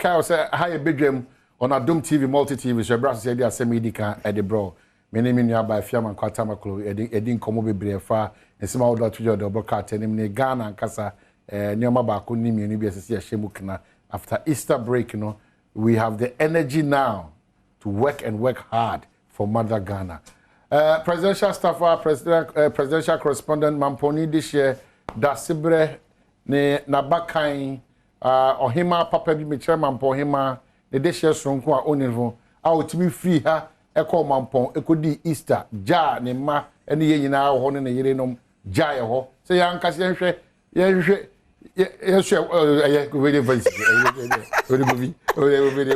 Maka say hi Badwam on Adom TV multi TV so bra say dey Asem Idika e dey bro. Me name nua by Fiaman Kwatamaklo edin komo bebre fa ensema wo do to do broadcast enim ne Ghana nkasa nyoma ba ko ni mienu bi asese ahemu kna after Easter break you know we have the energy now to work and work hard for Mother Ghana. Presidential staffer, presidential correspondent Mamponi this year Dasibre ne nabakan ohima papa bi me chairman Mamponi ne this year sonko a onilvo a otimi free ha eko Mampon ekodi Easter ja ne ma ene ye nyina ho ne yere nom ja ye ho se ya nkase hwe ye go very voice we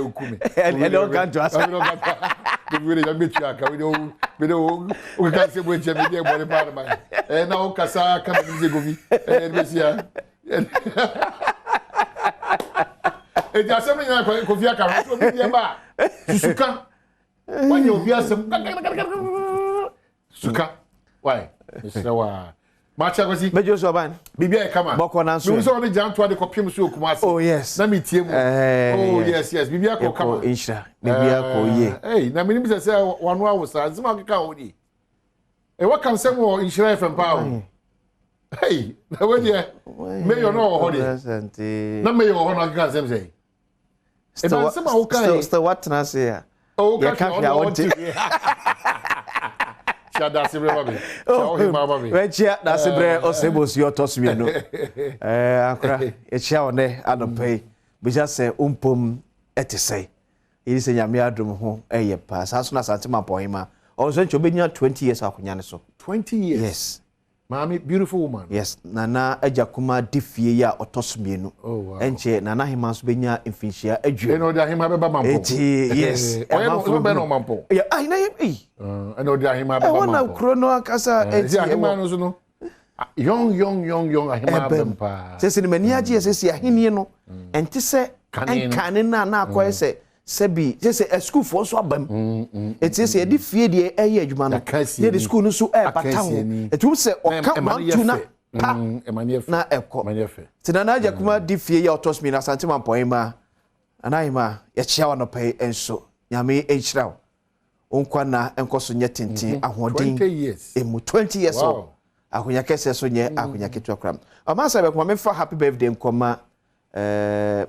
ukumi and don't come to us we dey meet you aka we can say we dey dey body part man na o kasa ka me go vi be sia e ja Asem nyina ko fi aka so bi dey ba suka when you be Asem suka why Mr. wa Macha gosi mejo so ban bibia e kama boko na so me so me jan to de kopim so okumase oh yes na me tie mu oh yes bibia ko kama insha bibia ko ye hey na me ni say wanu awusa zima keka hodi e wa kan sem wo insha FM pa hey na we dey me yo no hodi na me yo ho na kan sem say e ba sem a wo kan still what na say ya oh ka ya want Chada sibre baby. Chao hima baby. Wechia da sibre osebosi otosmi no. Akra echia one anopai. Bija se umpom etesei. Iri se nyame adom ho eye pa. Saso na sante mapohima. Onso ncho benya 20 years akonya ne so. 20 years. Yes. Mami beautiful woman. Yes. Nana ajakuma difie ya otosmi no. Oh wow. Enche nana hima so benya mfinhia adwo. Eno dia hima beba mampo. Yes. Oye be no mampo. Yeah, ai na Eno dia hima beba mampo. Wana krono akasa enti hima no so no. Young ahima bempa. Sese ni mani age sese ahenie no. Enti se enkane na akoye se sebi sese school for so abam. Enti se edi fie de eye adwuma no. Ye the school no so bata ho. Etum se oka mantu na pa na eko. Tinana aja kuma di fie ya otosmi na Asante Mampoima. Anahima ya chia no pay enso. Nyame enhyira. Onkwa na enkoso nye tenten ahodin 20 years. Emu 20 years old. Akunya kese so nye akunya ketu akram. Amasa be kuma me for happy birthday nkoma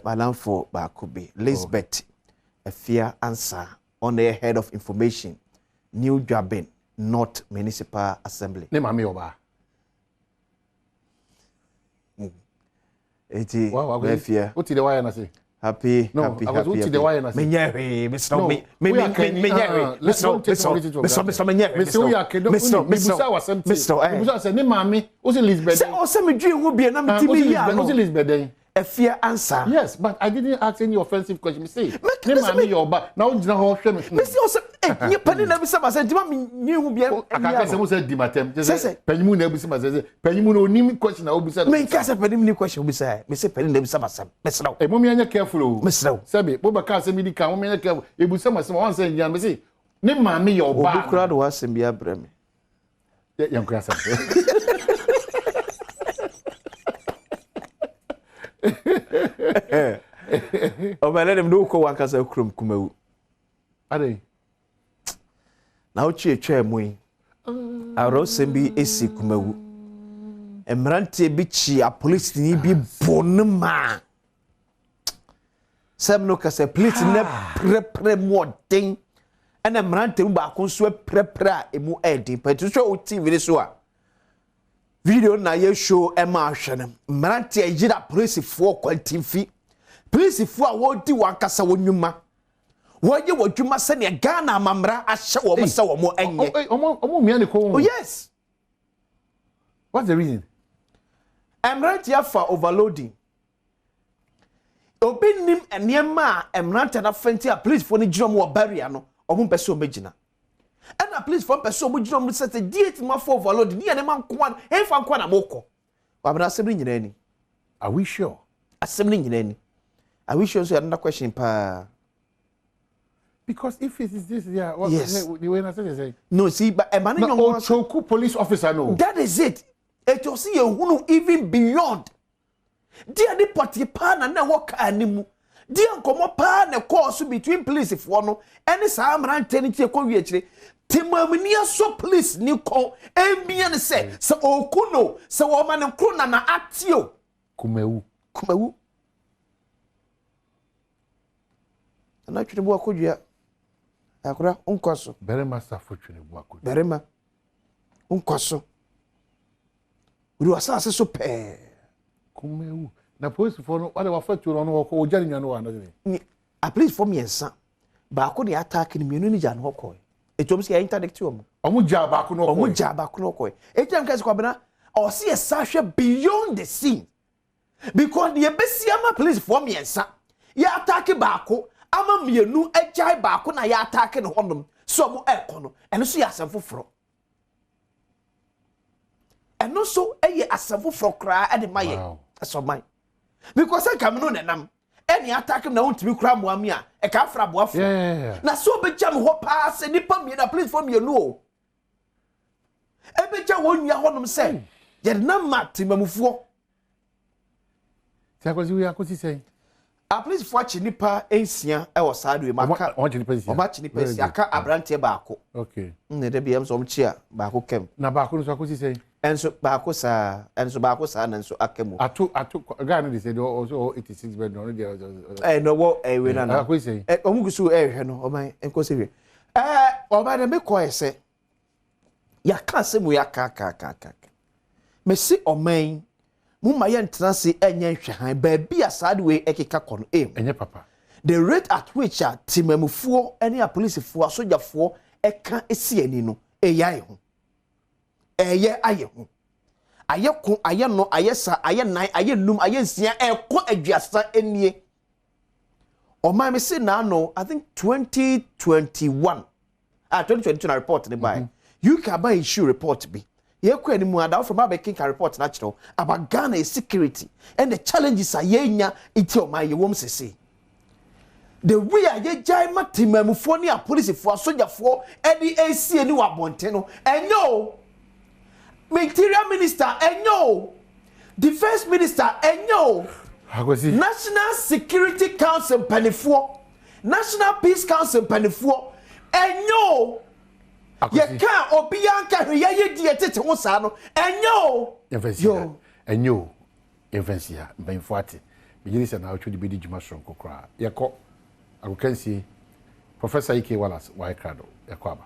malamfo ba kubi Lisbeth Afia answer on the head of information New Jabin North Municipal Assembly. Ne mami oba. Eti Afia. What the why na say? Happy. What the why na say? Menyewe, Mr. Menyewe. Mr. Say ne mami, o say Lisbeth. Say o say me dwe hu bia na me timi ya no. O say Lisbeth den. Afia answer. Yes, but I didn't ask any offensive question. Me say, ne mami your ba. Na o gina ho hwe me. Me say o say nye pani na bi say ma say dima me nyi hu bia. Akaka say mo say di matem. Say panimu na bi say ma say panimu no ni question na o bi say. Me ka say panimu ni question bi say. Me say panimu na bi say ma say. Me say. Eh mo me anya careful o. Me say. Sabi, bo ba ka say me di ka mo me anya careful. E bu say ma say wan say nyan me say ne mami your ba. Obi kura do wasem bia bra me. Yan kura say. O ma let them no ko wankasa krom kumawu. Ade. Na o chi etwa mu yi. Arosem bi esi kumawu. Emrante bi chi a police ni bi bonma. Sem no kase police na prepare modern. Ana emrante mu ba konso prepare a emu edi. Petu so o TV ni so a. Video na ye show ema ahwene. Emrante ajira police for kwantimfi. Police for a wodi wankasa wonwuma. Woye wodwuma se ne Ghana amamra ahye wo se wo mo enye. Omo mia ne ko. Oh yes. What's the reason? Emrante afa overloading. Obi nim enema emrante na fenti a police for ni giro mo barrier no. Omo pese omegina. And a police for pese omo giro mo se diet ma for overloading. Ni ene man kwa e fa kwa na moko. Wabna asem nyina ni. Are we sure? Asem nyina ni. I wish you answer another question pa. Because if it is this, yeah, what yes. The way I say. No, see, but a man in your choku police officer no. That is it. It will see you even beyond. Dear the party pan and walk animu. di nkomo pa na course between police for no any sa amrante ni tie ko wi akire timamni aso police ni ko embia ne se okuno se wo ma ne kro na atio kumewu na twene bo akodua akora unkoso berema safo twene bo akodua berema unkoso uri wasase so pe kumewu na police for no wale wafatu no ko ojani nwa no wana ni a police for miensa ba ko ni attack ni mienu ni jan hokoi etom se interdict omo ja ba ko no ko omo ja ba ko no ko etam ka se ko bena o se sahwe beyond the scene because the besiama police for miensa ya attack ba ko ama mienu agtai ba ko na ya attack ne honom so mo ekono eno so ya asem foforo eno so eye asem foforo kra ade maye so man because I come no nenam any attack na wontimi kra moami a e ka fra boafo na so be jam ho pass nipa mi na please for me no o e be ja wonua honom se ye na matimamufuo ti akosi we akosi sei a please for chi nipa ensia e wo saado e maka o chi nipa ensia o ma chi nipa ensia aka abrante baako okay ne de biem so om chi a baako kem na baako no so akosi sei enso baako saa na enso akemu atu guy no dey say also 86 bed no dey no wo we na na akosi sei omugusu hwe no o man enkosi hwe o ba na me ko ese ya ka se mu ya ka me si o man mu ma ye ntrase enye hwehan ba bia saade we ekeka kono enye papa the rate at which a timamufuo ene a policefuo asojafo eka esi ani no eyai ho eye aye ho aye ko aye no aye sa aye nan aye num aye nsia eko aduasa enie o ma me say na no I think 2021 2022 na report ne by you can buy issue report be ye ko ani mu ada from abekin ka report na kiro about Ghana security and the challenges ayenya iti o ma ye wom sese the way aye jai matimamufo ni a policefo asojafo edi AC ni wa bonte no enyo Interior Minister enyo Defense Minister enyo akosi National Security Council panifo National Peace Council panifo enyo ye ka obianka hwe ye die tete ho saa no enyo enyo benfuate bigiri se na otwe de bedi djuma sonko kra ye ko akokansi Professor Ike Wallace Waikrado ye ko aba